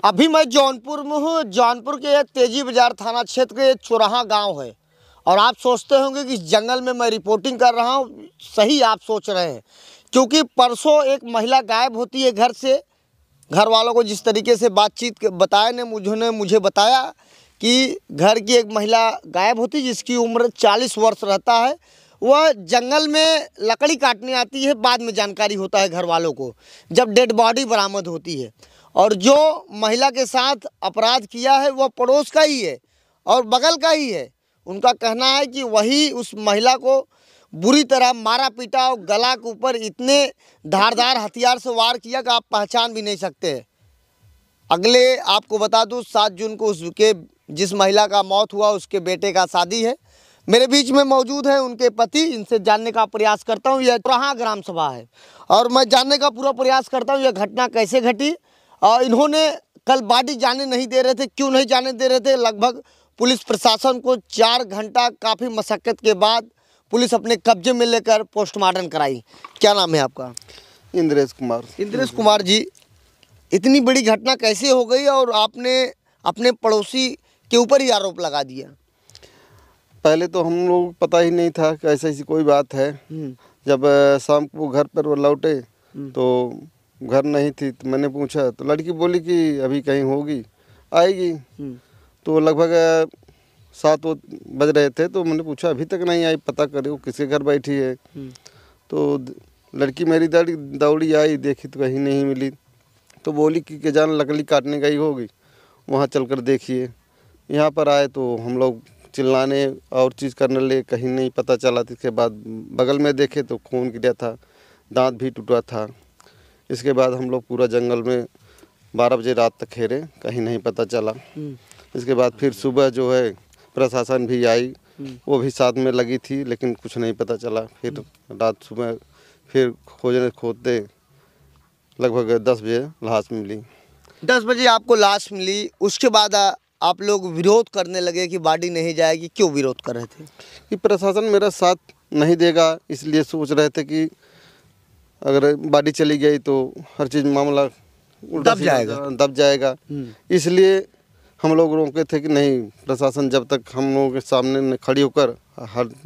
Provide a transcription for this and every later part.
अभी मैं जौनपुर में हूँ। जौनपुर के तेजी बाजार थाना क्षेत्र के चौराहा गांव है और आप सोचते होंगे कि इस जंगल में मैं रिपोर्टिंग कर रहा हूँ। सही आप सोच रहे हैं, क्योंकि परसों एक महिला गायब होती है घर से। घर वालों को जिस तरीके से बातचीत बताया ने मुझे बताया कि घर की एक महिला गायब होती है जिसकी उम्र 40 वर्ष रहता है। वह जंगल में लकड़ी काटने आती है। बाद में जानकारी होता है घर वालों को जब डेड बॉडी बरामद होती है। और जो महिला के साथ अपराध किया है वह पड़ोस का ही है और बगल का ही है। उनका कहना है कि वही उस महिला को बुरी तरह मारा पीटा और गला के ऊपर इतने धारदार हथियार से वार किया कि आप पहचान भी नहीं सकते। अगले आपको बता दूं 7 जून को उसके जिस महिला का मौत हुआ उसके बेटे का शादी है। मेरे बीच में मौजूद है उनके पति। इनसे जानने का प्रयास करता हूं। यह चौराहा ग्राम सभा है और मैं जानने का पूरा प्रयास करता हूं यह घटना कैसे घटी। और इन्होंने कल बॉडी जाने नहीं दे रहे थे। क्यों नहीं जाने दे रहे थे? लगभग पुलिस प्रशासन को 4 घंटा काफ़ी मशक्क़त के बाद पुलिस अपने कब्जे में लेकर पोस्टमार्टम कराई। क्या नाम है आपका? इंद्रेश कुमार। इंद्रेश कुमार जी, इतनी बड़ी घटना कैसे हो गई और आपने अपने पड़ोसी के ऊपर ही आरोप लगा दिया? पहले तो हम लोग पता ही नहीं था कि ऐसी कोई बात है। जब शाम को घर पर वो लौटे तो घर नहीं थी, तो मैंने पूछा तो लड़की बोली कि अभी कहीं होगी, आएगी। तो लगभग 7 बज रहे थे तो मैंने पूछा अभी तक नहीं आई, पता करो किसके घर बैठी है। तो लड़की मेरी दौड़ी आई, देखी तो कहीं नहीं मिली। तो बोली कि जान लकड़ी काटने गई होगी, वहाँ चलकर देखिए। यहाँ पर आए तो हम लोग चिल्लाने और चीज़ करने लगे, कहीं नहीं पता चला। इसके बाद बगल में देखे तो खून गिरा था, दांत भी टूटा था। इसके बाद हम लोग पूरा जंगल में 12 बजे रात तक खेरे, कहीं नहीं पता चला। इसके बाद फिर सुबह जो है प्रशासन भी आई, वो भी साथ में लगी थी, लेकिन कुछ नहीं पता चला। फिर रात सुबह फिर खोदते लगभग 10 बजे लाश मिली। 10 बजे आपको लाश मिली। उसके बाद आप लोग विरोध करने लगे कि बॉडी नहीं जाएगी। क्यों विरोध कर रहे थे? कि प्रशासन मेरा साथ नहीं देगा, इसलिए सोच रहे थे कि अगर बॉडी चली गई तो हर चीज़ मामला दब जाएगा। इसलिए हम लोग रोके थे कि नहीं, प्रशासन जब तक हम लोगों के सामने खड़ी होकर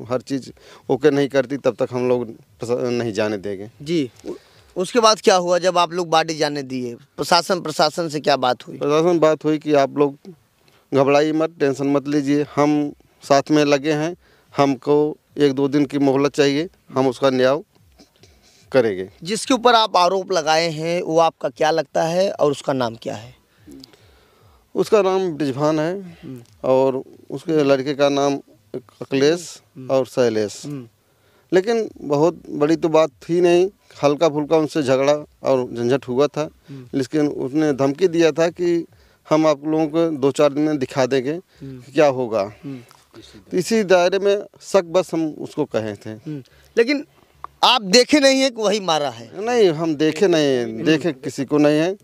हर चीज़ ओके नहीं करती तब तक हम लोग नहीं जाने देंगे। जी, उसके बाद क्या हुआ जब आप लोग बॉडी जाने दिए? प्रशासन से क्या बात हुई? प्रशासन बात हुई कि आप लोग घबराइए मत, टेंशन मत लीजिए, हम साथ में लगे हैं, हमको 1-2 दिन की मोहलत चाहिए, हम उसका न्याय करेंगे। जिसके ऊपर आप आरोप लगाए हैं वो आपका क्या लगता है और उसका नाम क्या है? उसका नाम ब्रिजभान है और उसके लड़के का नाम अखिलेश और शैलेश। लेकिन बहुत बड़ी तो बात थी नहीं, हल्का फुल्का उनसे झगड़ा और झंझट हुआ था। लेकिन उसने धमकी दिया था कि हम आप लोगों को 2-4 दिन में दिखा देंगे क्या होगा। तो इसी दायरे में शक बस हम उसको कहे थे। लेकिन आप देखे नहीं है कि वही मारा है? नहीं, हम देखे नहीं, देखे किसी को नहीं है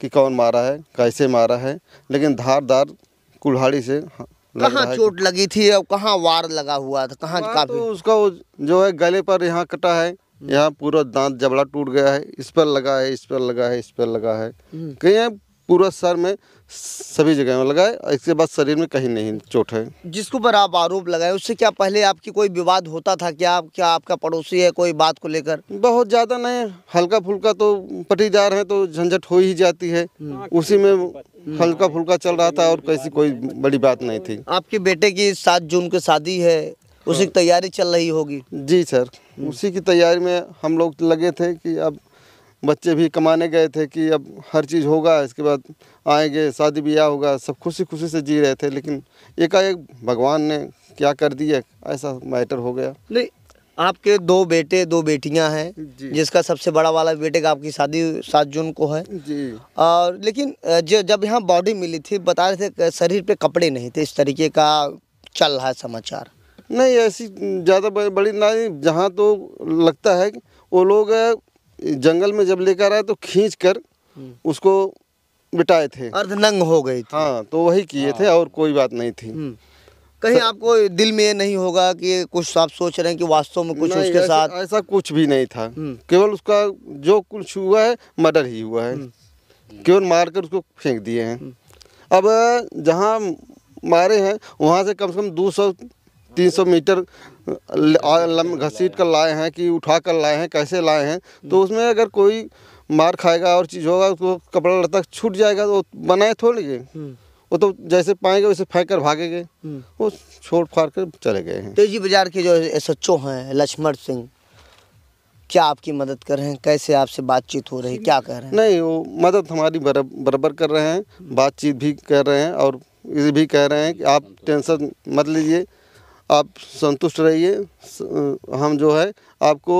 कि कौन मारा है, कैसे मारा है। लेकिन धारदार कुल्हाड़ी से कहाँ चोट लगी थी और कहाँ वार लगा हुआ था? कहाँ काफी? तो उसका जो है गले पर यहाँ कटा है, यहाँ पूरा दांत जबड़ा टूट गया है, इस पर लगा है, इस पर लगा है, इस पर लगा है, कहीं पूरा सर में सभी जगह में लगा है। इसके बाद शरीर में कहीं नहीं चोट है। जिसके ऊपर आप आरोप लगाए उससे क्या पहले आपकी कोई विवाद होता था? क्या आपका पड़ोसी है कोई बात को लेकर? बहुत ज़्यादा नहीं, हल्का फुल्का तो पटीदार है तो झंझट हो ही जाती है, उसी में हल्का फुल्का चल रहा था और कैसी कोई बड़ी बात नहीं थी। आपके बेटे की 7 जून की शादी है, उसी की तैयारी चल रही होगी? जी सर, उसी की तैयारी में हम लोग लगे थे कि अब बच्चे भी कमाने गए थे कि अब हर चीज़ होगा, इसके बाद आएंगे, शादी ब्याह होगा, सब खुशी खुशी से जी रहे थे। लेकिन एकाएक भगवान ने क्या कर दिया, ऐसा मैटर हो गया। नहीं, आपके 2 बेटे 2 बेटियां हैं, जिसका सबसे बड़ा वाला बेटे का आपकी शादी 7 जून को है जी। और लेकिन जब यहाँ बॉडी मिली थी बता रहे थे शरीर पे कपड़े नहीं थे, इस तरीके का चल रहा है समाचार? नहीं, ऐसी ज़्यादा बड़ी नहीं, जहाँ तो लगता है कि वो लोग जंगल में जब लेकर आए तो खींच कर उसको बिठाए थे, अर्धनंग हो गई थी। हाँ, तो वही किए थे और कोई बात नहीं थी। कहीं आपको दिल में ये नहीं होगा कि कुछ आप सोच रहे हैं कि वास्तव में कुछ उसके साथ? ऐसा कुछ भी नहीं था, केवल उसका जो कुछ हुआ है मर्डर ही हुआ है। केवल मार कर उसको फेंक दिए हैं। अब जहाँ मारे हैं वहाँ से कम 200-300 मीटर घसीट कर लाए हैं कि उठा कर लाए हैं, कैसे लाए हैं। तो उसमें अगर कोई मार खाएगा और चीज़ होगा, उसको कपड़ा लता छूट जाएगा, तो बनाए थोड़ी गए। वो तो जैसे पाएंगे वैसे फेंक कर भागेंगे, वो छोड़ फाड़ कर चले गए हैं। तेजी बाजार के जो SHO हैं लक्ष्मण सिंह, क्या आपकी मदद कर रहे हैं? कैसे आपसे बातचीत हो रही है, क्या कह रहे हैं? नहीं, वो मदद हमारी बराबर कर रहे हैं, बातचीत भी कर रहे हैं और ये भी कह रहे हैं कि आप टेंशन मत लीजिए, आप संतुष्ट रहिए, हम जो है आपको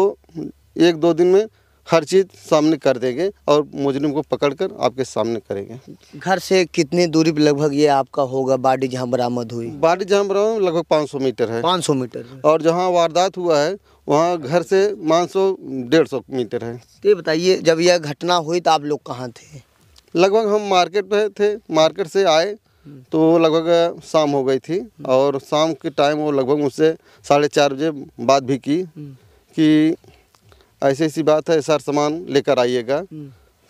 1-2 दिन में हर चीज़ सामने कर देंगे और मुजरिम को पकड़कर आपके सामने करेंगे। घर से कितनी दूरी पे लगभग ये आपका होगा बॉडी जहाँ बरामद हुई? बॉडी जहाँ बरामद लगभग 500 मीटर है। 500 मीटर। और जहाँ वारदात हुआ है वहाँ घर से 500-150 मीटर है। तो ये बताइए, जब यह घटना हुई तो आप लोग कहाँ थे? लगभग हम मार्केट पे थे, मार्केट से आए तो लगभग शाम हो गई थी और शाम के टाइम वो लगभग मुझसे 4:30 बजे बात भी की कि ऐसी ऐसी बात है, सर सामान लेकर आइएगा,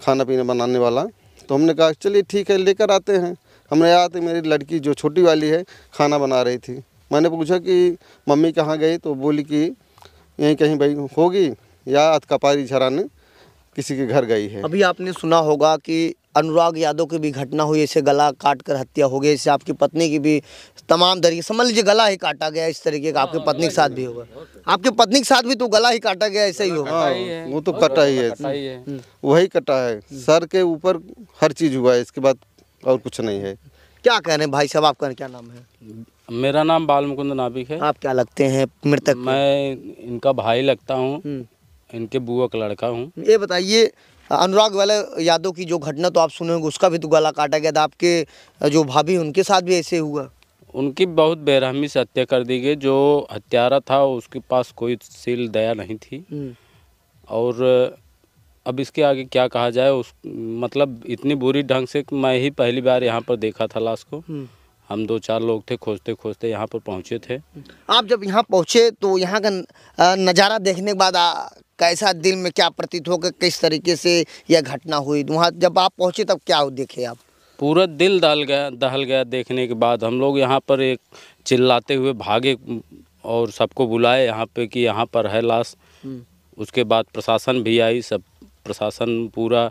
खाना पीना बनाने वाला। तो हमने कहा चलिए ठीक है, लेकर आते हैं। हमने आते, मेरी लड़की जो छोटी वाली है खाना बना रही थी। मैंने पूछा कि मम्मी कहाँ गई, तो बोली कि यहीं कहीं भाई होगी या अतकापारी झराने किसी के घर गई है। अभी आपने सुना होगा कि अनुराग यादव की भी घटना हुई, ऐसे गला काट कर हत्या हो गई, इससे आपकी पत्नी की भी तमाम तरीके, समझ लीजिए गला ही काटा गया, इस तरीके का आपकी पत्नी के साथ भी होगा। आपकी पत्नी के साथ भी तो गला ही काटा गया, ऐसा ही होगा। हाँ, वो तो कटा ही है, वही कटा है, सर के ऊपर हर चीज़ हुआ है, इसके बाद और कुछ नहीं है। क्या कह रहे हैं भाई साहब, आपका क्या नाम है? मेरा नाम बालमुकुंद नाबिक है। आप क्या लगते हैं मृतक? मैं इनका भाई लगता हूँ, इनके बुआ का लड़का हूँ। ये बताइए, अनुराग वाले यादव की जो घटना तो आप सुने होंगे, उसका भी तो गला काटा गया था, आपके जो भाभी उनके साथ भी ऐसे हुआ? उनकी बहुत बेरहमी से हत्या कर दी गई। जो हत्यारा था उसके पास कोई सील दया नहीं थी। और अब इसके आगे क्या कहा जाए, उस मतलब इतनी बुरी ढंग से मैं ही पहली बार यहाँ पर देखा था लाश को। हम 2-4 लोग थे, खोजते खोजते यहाँ पर पहुँचे थे। आप जब यहाँ पहुँचे तो यहाँ का नज़ारा देखने के बाद कैसा दिल में क्या प्रतीत होगा, किस तरीके से यह घटना हुई? वहाँ जब आप पहुँचे तब क्या देखे आप? पूरा दिल दहल गया देखने के बाद। हम लोग यहाँ पर एक चिल्लाते हुए भागे और सबको बुलाए यहाँ पे कि यहाँ पर है लाश। उसके बाद प्रशासन भी आई, सब प्रशासन पूरा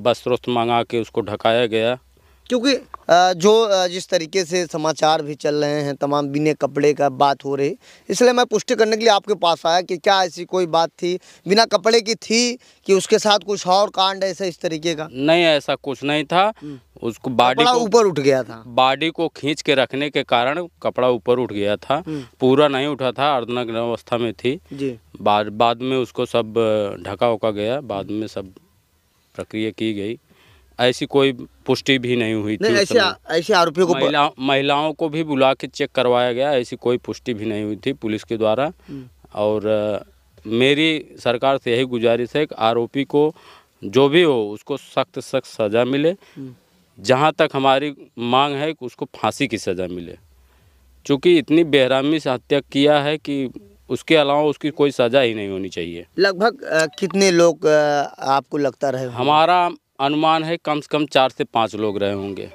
वस्त्र मंगा के उसको ढकाया गया। क्योंकि जिस तरीके से समाचार भी चल रहे हैं, तमाम बिना कपड़े का बात हो रही, इसलिए मैं पुष्टि करने के लिए आपके पास आया कि क्या ऐसी कोई बात थी बिना कपड़े की थी कि उसके साथ कुछ और कांड ऐसा इस तरीके का? नहीं, ऐसा कुछ नहीं था। उसको बॉडी को ऊपर उठ गया था, बॉडी को खींच के रखने के कारण कपड़ा ऊपर उठ गया था, पूरा नहीं उठा था, अर्धनग्न अवस्था में थी जी। बाद में उसको सब ढका उका गया, बाद में सब प्रक्रिया की गई। ऐसी कोई पुष्टि भी नहीं हुई थी। ऐसे आरोपियों को महिलाओं को भी बुला के चेक करवाया गया, ऐसी कोई पुष्टि भी नहीं हुई थी पुलिस के द्वारा। और मेरी सरकार से यही गुजारिश है कि आरोपी को जो भी हो उसको सख्त सज़ा मिले। जहाँ तक हमारी मांग है कि उसको फांसी की सज़ा मिले, क्योंकि इतनी बेरहमी से हत्या किया है कि उसके अलावा उसकी कोई सज़ा ही नहीं होनी चाहिए। लगभग कितने लोग आपको लगता रहे? हमारा अनुमान है कम से कम 4 से 5 लोग रहे होंगे।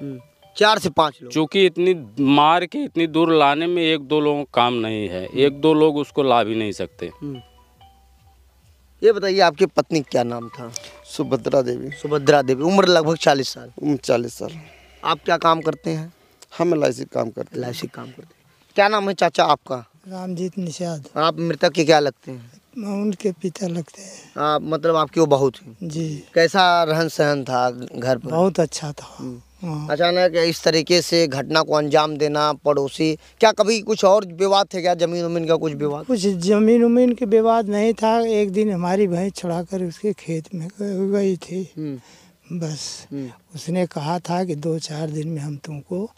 4 से 5 लोग? क्योंकि इतनी मार के इतनी दूर लाने में 1-2 लोगों का काम नहीं है, 1-2 लोग उसको ला भी नहीं सकते। ये बताइए, आपकी पत्नी क्या नाम था? सुभद्रा देवी। सुभद्रा देवी। उम्र लगभग 40 साल? 40 साल। आप क्या काम करते हैं? हम LIC काम करते हैं। LIC काम करते हैं। क्या नाम है चाचा आपका? रामजीत निषाद। आप मृतक के क्या लगते हैं? उनके पिता लगते हैं। आप मतलब आपकी वो बहू थी जी। कैसा रहन सहन था घर पर? बहुत अच्छा था। अचानक इस तरीके से घटना को अंजाम देना, पड़ोसी, क्या कभी कुछ और विवाद थे क्या, जमीन उमीन का कुछ विवाद? कुछ जमीन उमीन के विवाद नहीं था। एक दिन हमारी भैंस छुड़ा कर उसके खेत में गई थी, बस उसने कहा था कि 2-4 दिन में हम तुमको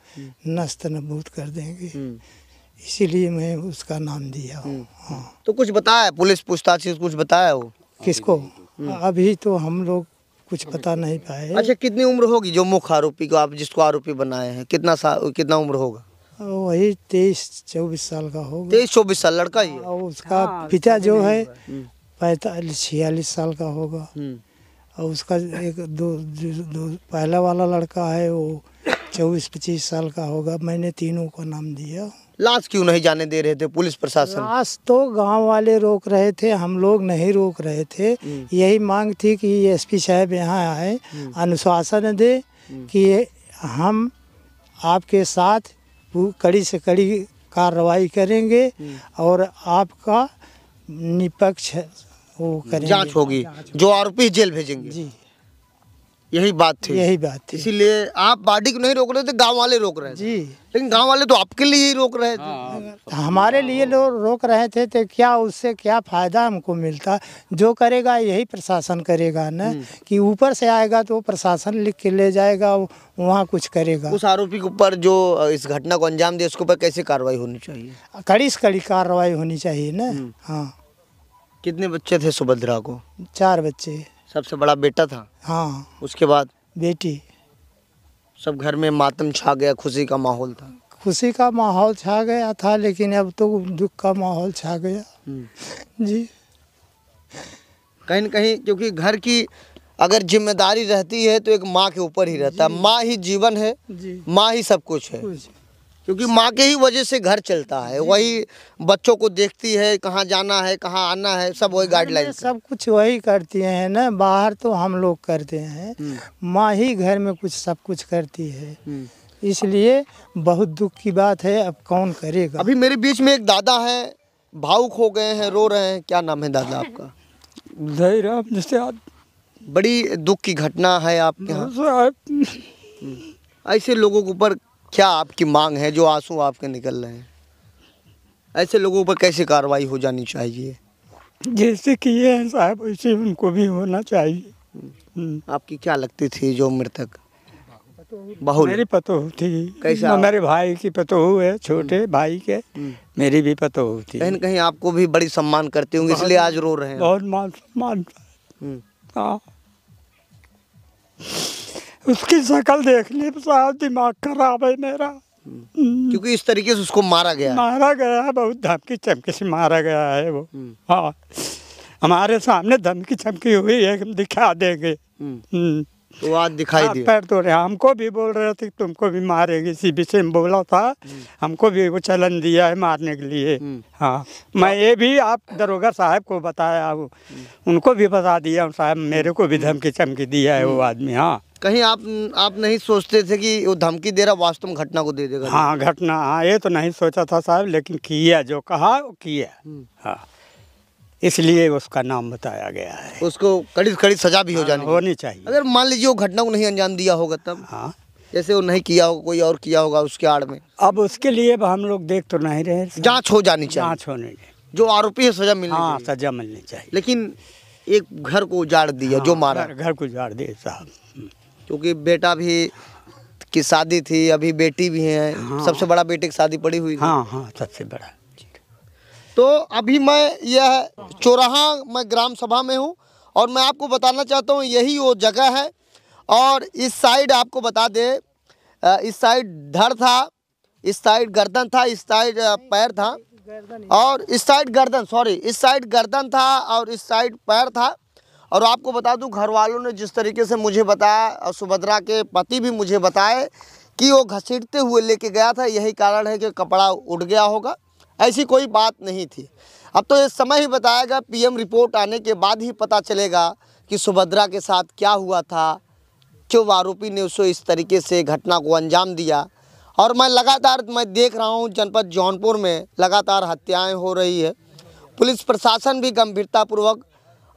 नस्त नबूद कर देंगे, इसीलिए मैं उसका नाम दिया। हाँ। तो कुछ बताया पुलिस पूछताछ से, कुछ बताया हो? किसको? अभी तो हम लोग कुछ पता नहीं पाए। अच्छा, कितनी उम्र होगी जो मुख्य आरोपी को, आप जिसको आरोपी बनाए हैं, कितना उम्र होगा? वही 23-24 साल का होगा। 23-24 साल लड़का ही है? और उसका पिता जो है 45-46 साल का होगा। और उसका एक दो पहला वाला लड़का है वो 24-25 साल का होगा। मैंने तीनों का नाम दिया। लाश क्यों नहीं जाने दे रहे थे पुलिस प्रशासन? लाश तो गांव वाले रोक रहे थे, हम लोग नहीं रोक रहे थे। यही मांग थी कि एसपी साहब यहाँ आए, अनुशासन दे कि हम आपके साथ कड़ी से कड़ी कार्रवाई करेंगे और आपका निष्पक्ष वो करेंगे, जांच होगी, जो आरोपी जेल भेजेंगे। जी, यही बात थी। यही बात थी। इसीलिए आप बॉडी को नहीं रोक रहे थे, गांव वाले रोक रहे थे। जी, लेकिन गांव वाले तो आपके लिए ही रोक रहे थे। हमारे लिए लोग रोक रहे थे तो क्या उससे क्या फ़ायदा हमको मिलता? जो करेगा यही प्रशासन करेगा ना, कि ऊपर से आएगा तो प्रशासन लिख के ले जाएगा, वहाँ कुछ करेगा। उस आरोपी के ऊपर जो इस घटना को अंजाम दिया उसके ऊपर कैसे कार्रवाई होनी चाहिए? कड़ी से कड़ी कार्रवाई होनी चाहिए ना। हाँ। कितने बच्चे थे सुभद्रा को? 4 बच्चे। सबसे बड़ा बेटा था? हाँ। उसके बाद बेटी। सब घर में मातम छा गया, खुशी का माहौल था? खुशी का माहौल छा गया था, लेकिन अब तो दुख का माहौल छा गया। जी। कहीं न कहीं क्योंकि घर की अगर जिम्मेदारी रहती है तो एक माँ के ऊपर ही रहता है। माँ ही जीवन है, माँ ही सब कुछ है, क्योंकि माँ के ही वजह से घर चलता है। वही बच्चों को देखती है, कहाँ जाना है, कहाँ आना है, सब वही गाइडलाइन, सब कुछ वही करती हैं ना। बाहर तो हम लोग करते हैं, माँ ही घर में कुछ सब कुछ करती है। इसलिए बहुत दुख की बात है। अब कौन करेगा? अभी मेरे बीच में एक दादा है, भावुक हो गए हैं, रो रहे हैं। क्या नाम है दादा आपका? जयराम। जैसे बड़ी दुख की घटना है आपके यहाँ। ऐसे लोगों के ऊपर क्या आपकी मांग है जो आंसू आपके निकल रहे हैं? ऐसे लोगों पर कैसे कार्रवाई हो जानी चाहिए? जैसे किए हैं साहब वैसे उनको भी होना चाहिए। आपकी क्या लगती थी जो मृतक? बहू? मेरी पतोहू थी। कैसा? मेरे भाई की पतोहू है, छोटे भाई के। मेरी भी पतोहू थी। कहीं न कहीं आपको भी बड़ी सम्मान करते होंगे, इसलिए आज रो रहे हैं। बहुत मान सम्मान। हाँ, उसकी शक्ल देखने पर साहब दिमाग खराब है मेरा। क्योंकि इस तरीके से उसको मारा गया है, बहुत धमकी चमकी से मारा गया है वो। हाँ, हमारे सामने धमकी चमकी हुई है, हम दिखा देंगे। तो आज दिखाई दिया। पैर तोड़े, हमको भी बोल रहे थे तुमको भी मारेगी, इसी विषय में बोला था। हमको भी वो चलन दिया है मारने के लिए। हाँ, मैं ये भी आप दरोगा साहब को बताया, उनको भी बता दिया साहब, मेरे को भी धमकी चमकी दिया है वो आदमी। हाँ, कहीं आप नहीं सोचते थे कि वो धमकी दे रहा वास्तव में घटना को दे देगा? हाँ, घटना, हाँ, ये तो नहीं सोचा था साहब, लेकिन किया, जो कहा वो किया। हाँ, इसलिए उसका नाम बताया गया है। उसको कड़ी से कड़ी सजा भी होनी चाहिए। अगर मान लीजिए वो घटना को नहीं अंजाम दिया होगा तब? हाँ, जैसे वो नहीं किया होगा, कोई और किया होगा उसके आड़ में। अब उसके लिए हम लोग देख तो नहीं रहे। जांच हो जानी चाहिए। जांच होनी चाहिए। जो आरोपी है सजा मिलनी चाहिए। हाँ, सजा मिलनी चाहिए। लेकिन एक घर को उजाड़ दिया, जो मारा। घर को उजाड़ दिया साहब। क्योंकि बेटा भी की शादी थी, अभी बेटी भी है। सबसे बड़ा बेटे की शादी पड़ी हुई। हाँ हाँ, सबसे बड़ा। तो अभी मैं यह चौराहा मैं ग्राम सभा में हूँ और मैं आपको बताना चाहता हूँ यही वो जगह है। और इस साइड आपको बता दे, इस साइड धड़ था, इस साइड गर्दन था, इस साइड पैर था, और इस साइड गर्दन, सॉरी, इस साइड गर्दन था और इस साइड पैर था। और आपको बता दूं, घर वालों ने जिस तरीके से मुझे बताया और सुभद्रा के पति भी मुझे बताए कि वो घसीटते हुए लेके गया था, यही कारण है कि कपड़ा उड़ गया होगा। ऐसी कोई बात नहीं थी। अब तो ये समय ही बताएगा, पीएम रिपोर्ट आने के बाद ही पता चलेगा कि सुभद्रा के साथ क्या हुआ था, क्यों आरोपी ने उसको इस तरीके से घटना को अंजाम दिया। और मैं लगातार देख रहा हूँ जनपद जौनपुर में लगातार हत्याएं हो रही है। पुलिस प्रशासन भी गंभीरतापूर्वक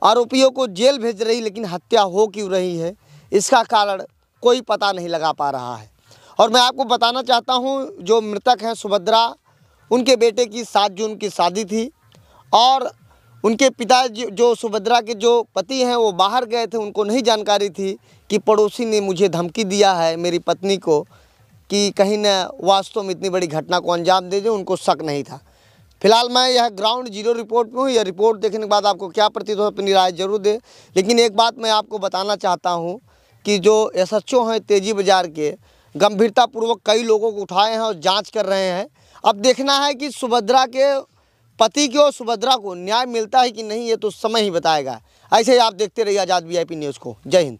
आरोपियों को जेल भेज रही, लेकिन हत्या हो क्यों रही है इसका कारण कोई पता नहीं लगा पा रहा है। और मैं आपको बताना चाहता हूँ, जो मृतक हैं सुभद्रा, उनके बेटे की 7 जून की शादी थी और उनके पिता जो सुभद्रा के जो पति हैं वो बाहर गए थे। उनको नहीं जानकारी थी कि पड़ोसी ने मुझे धमकी दिया है मेरी पत्नी को कि कहीं न वास्तव में इतनी बड़ी घटना को अंजाम दे दे। उनको शक नहीं था। फिलहाल मैं यह ग्राउंड जीरो रिपोर्ट में हूँ। यह रिपोर्ट देखने के बाद आपको क्या प्रतीत हो, अपनी राय जरूर दे। लेकिन एक बात मैं आपको बताना चाहता हूँ कि जो एसएचओ हैं तेजी बाजार के, गंभीरतापूर्वक कई लोगों को उठाए हैं और जांच कर रहे हैं। अब देखना है कि सुभद्रा के पति को, सुभद्रा को न्याय मिलता है कि नहीं, ये तो समय ही बताएगा। ऐसे ही आप देखते रहिए आज़ाद VIP न्यूज़ को। जय हिंद।